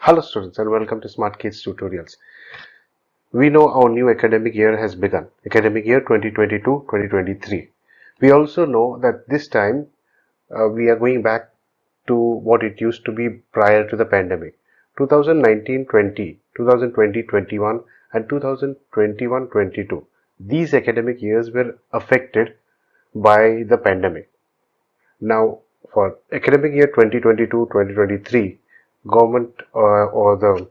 Hello students and welcome to Smart Kids Tutorials. We know our new academic year has begun, academic year 2022-2023. We also know that this time we are going back to what it used to be prior to the pandemic. 2019-20, 2020-21 and 2021-22. These academic years were affected by the pandemic. Now, for academic year 2022-2023, government or the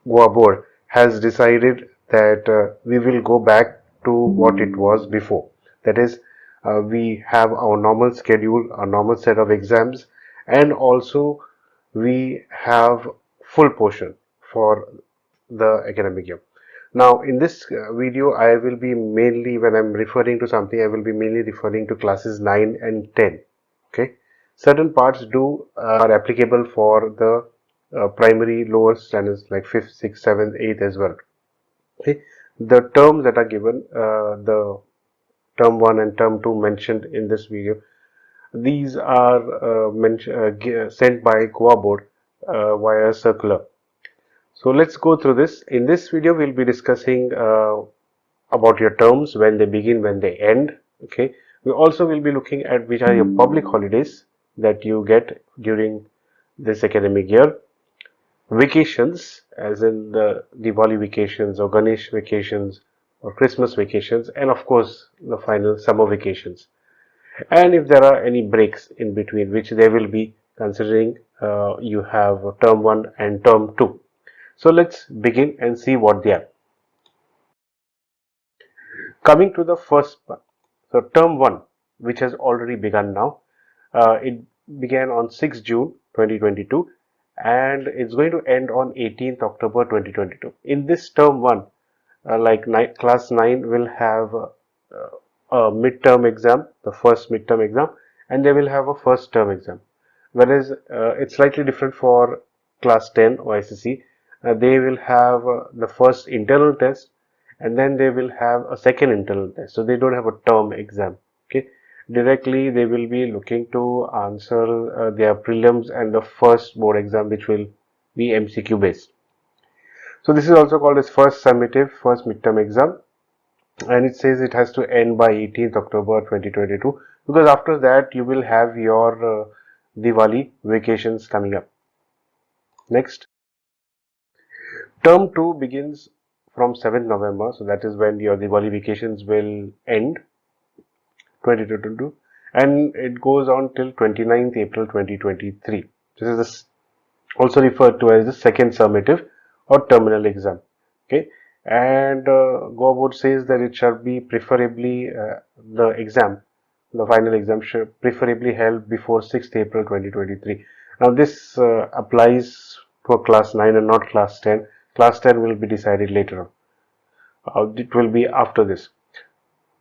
Goa board has decided that we will go back to what it was before. That is, we have our normal schedule, our normal set of exams, and also we have full portion for the academic year. Now, in this video, I will be mainly, when I'm referring to something, I will be mainly referring to classes 9 and 10. Okay, certain parts are applicable for the primary lower standards like 5th, 6th, 7th, 8th as well. Okay, the terms that are given, the term 1 and term 2 mentioned in this video, these are sent by Goa board via circular. So let's go through this. In this video, we'll be discussing about your terms, when they begin, when they end. Okay, we also will be looking at which are your public holidays that you get during this academic year. Vacations, as in the Diwali vacations or Ganesh vacations or Christmas vacations, and of course the final summer vacations. And if there are any breaks in between, which they will be considering, you have term 1 and term 2. So let's begin and see what they are. Coming to the first one, so term 1, which has already begun now, it began on 6th June 2022 and it's going to end on 18th October 2022. In this term 1, class 9 will have a midterm exam, the first midterm exam, and they will have a first term exam. Whereas it's slightly different for class 10 or SSC. They will have the first internal test and then they will have a second internal test. So they don't have a term exam. Okay, directly they will be looking to answer their prelims and the first board exam, which will be MCQ based. So this is also called as first summative, first midterm exam, and it says it has to end by 18th October 2022 because after that you will have your Diwali vacations coming up. Next, term 2 begins from 7th November, so that is when your Diwali vacations will end, 2022, and it goes on till 29th April 2023. This is also referred to as the second summative or terminal exam. Okay, and Goa board says that it shall be preferably the final exam should preferably held before 6th April 2023. Now this applies to a class 9 and not class 10. Class 10 will be decided later on. It will be after this.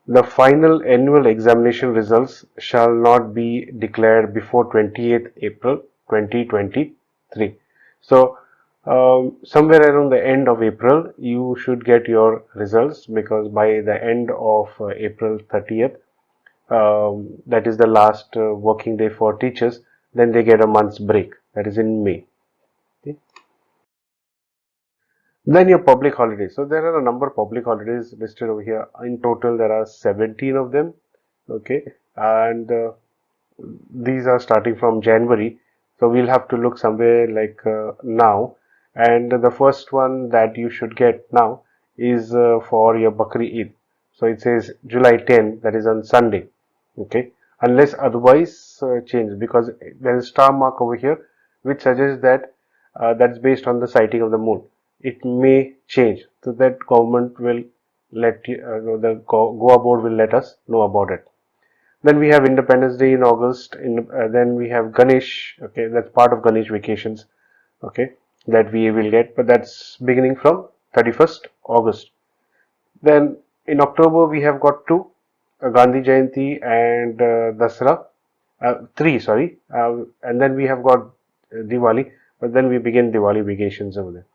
The final annual examination results shall not be declared before 28th April 2023. So somewhere around the end of April, you should get your results, because by the end of April 30th, that is the last working day for teachers, then they get a month's break, that is in May. Okay. Then your public holidays. So there are a number of public holidays listed over here. In total, there are 17 of them. Okay, and these are starting from January. So we'll have to look somewhere like now. And the first one that you should get now is for your Bakri Eid. So it says July 10, that is on Sunday. Okay, unless otherwise changed, because there is star mark over here which suggests that that's based on the sighting of the moon. It may change, so that government will let you know, the Goa board will let us know about it. Then we have Independence Day in August. Then we have Ganesh. Okay, that's part of Ganesh vacations. Okay, that we will get, but that's beginning from 31st August. Then in October we have got two, Gandhi Jayanti and Dasra. Three, sorry. And then we have got Diwali, but then we begin Diwali vacations over there.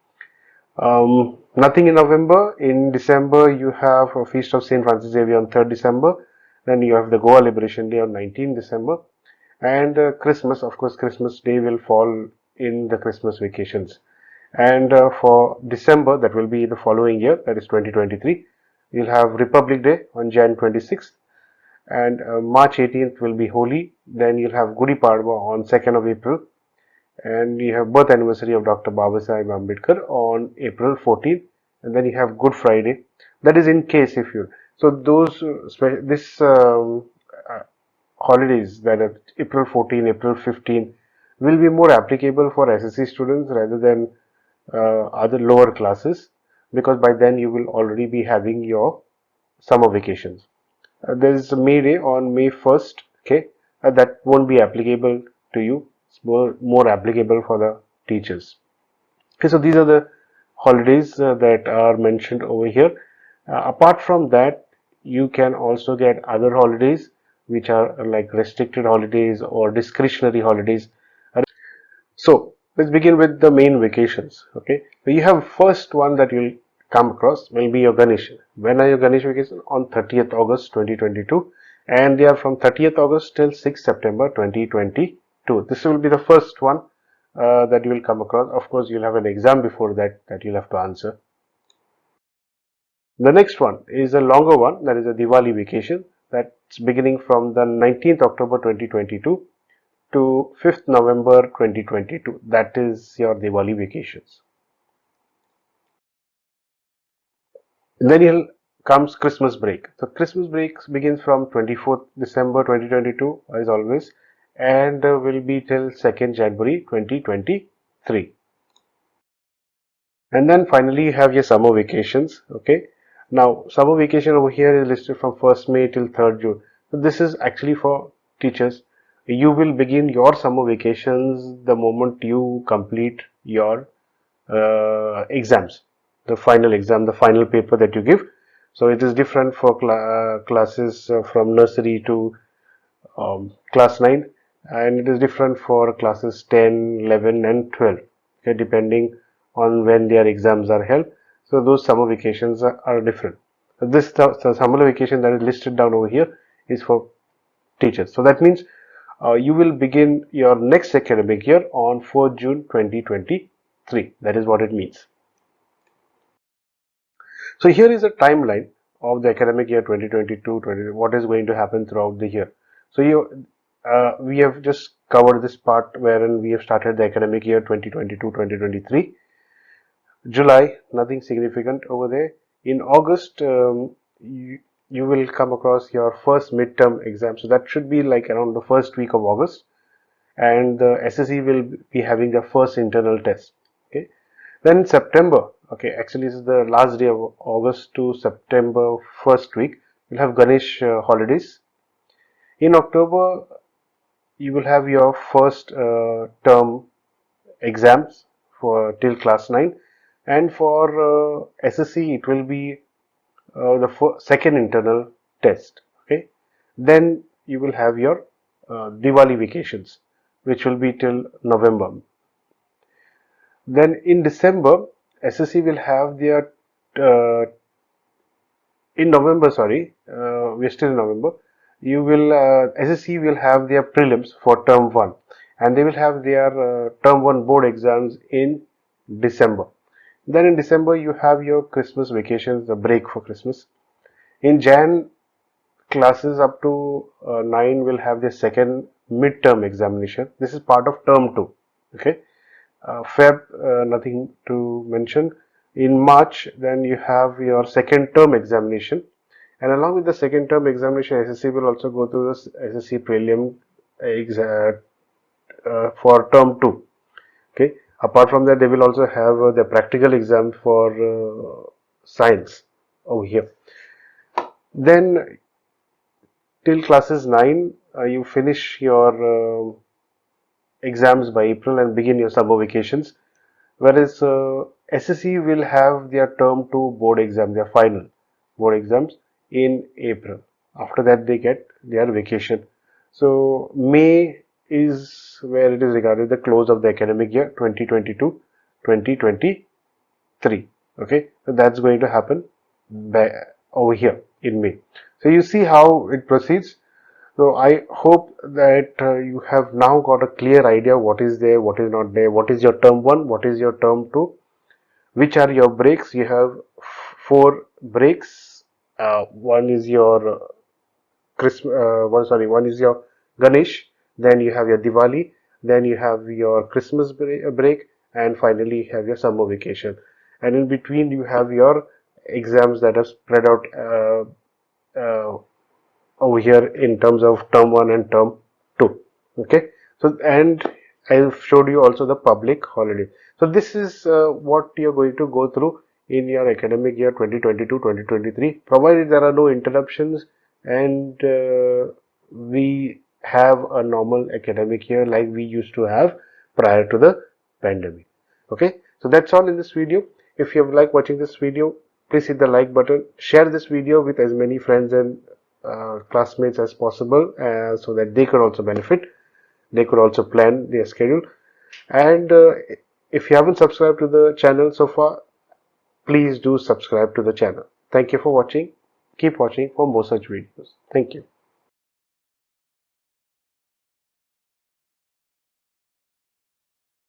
Nothing in November. In December, you have a Feast of St. Francis Xavier on 3rd December. Then you have the Goa Liberation Day on 19th December. And Christmas, of course, Christmas Day will fall in the Christmas vacations. And for December, that will be the following year, that is 2023, you'll have Republic Day on Jan 26th, and March 18th will be Holi. Then you'll have Gudi Padwa on 2nd of April, and you have birth anniversary of Dr. Babasaheb Ambedkar on April 14th, and then you have Good Friday. That is in case if you, so those this uh, holidays, that are April 14, April 15, will be more applicable for SSC students rather than other lower classes, because by then you will already be having your summer vacations. There is May Day on May 1st, okay, that won't be applicable to you. It's more applicable for the teachers. Okay, so these are the holidays that are mentioned over here. Apart from that, you can also get other holidays which are like restricted holidays or discretionary holidays. So let's begin with the main vacations. Okay, so you have first one that you'll come across will be your Ganesh. When are your Ganesh vacation? On 30th August 2022, and they are from 30th August till 6th September 2022. This will be the first one that you will come across. Of course, you'll have an exam before that you'll have to answer. The next one is a longer one, that is a Diwali vacation, that's beginning from the 19th October 2022 to 5th November 2022. That is your Diwali vacations. And then here comes Christmas break. So Christmas break begins from 24th December 2022 as always, and will be till 2nd January 2023. And then finally you have your summer vacations. Okay, now summer vacation over here is listed from 1st May till 3rd June. So this is actually for teachers. You will begin your summer vacations the moment you complete your exams, the final exam, the final paper that you give. So it is different for classes from nursery to class 9, and it is different for classes 10, 11 and 12, okay, depending on when their exams are held. So those summer vacations are different. This summer vacation that is listed down over here is for teachers. So that means you will begin your next academic year on 4th June 2023. That is what it means. So here is a timeline of the academic year 2022-20, what is going to happen throughout the year. So we have just covered this part wherein we have started the academic year 2022-2023. July, nothing significant over there. In August, you will come across your first midterm exam. So that should be like around the first week of August, and the SSC will be having their first internal test. Okay. Then September, okay, actually this is the last day of August to September first week, you'll have Ganesh holidays. In October, you will have your first term exams for till class 9, and for SSC it will be the second internal test. Okay, then you will have your Diwali vacations, which will be till November. Then in December, SSC will have their uh, in November. Sorry, we are still in November. You will SSC will have their prelims for term 1, and they will have their term 1 board exams in December. Then in December you have your Christmas vacations, the break for Christmas. In Jan, classes up to 9 will have their second midterm examination. This is part of term 2. Okay. Feb, nothing to mention. In March, then you have your second term examination, and along with the second term examination, SSC will also go through this SSC prelim for term 2. Okay. Apart from that, they will also have the practical exam for science over here. Then till classes 9, you finish your exams by April and begin your summer vacations. Whereas SSC will have their term 2 board exam, their final board exams in April. After that, they get their vacation. So May is where it is regarded the close of the academic year 2022-2023. Okay, so that's going to happen by, over here in May. So you see how it proceeds. So I hope that you have now got a clear idea what is there, what is not there, what is your term 1, what is your term 2, Which are your breaks? You have four breaks. One is your Christmas, one is your Ganesh, then you have your Diwali, then you have your Christmas break, and finally you have your summer vacation. And in between, you have your exams that are spread out uh, over here in terms of term 1 and term 2. Okay, so and I've showed you also the public holiday. So this is what you're going to go through in your academic year 2022-2023, provided there are no interruptions and we have a normal academic year like we used to have prior to the pandemic. Okay, so that's all in this video. If you have liked watching this video, please hit the like button, share this video with as many friends and classmates as possible so that they could also benefit. They could also plan their schedule. And if you haven't subscribed to the channel so far, please do subscribe to the channel. Thank you for watching. Keep watching for more such videos. Thank you.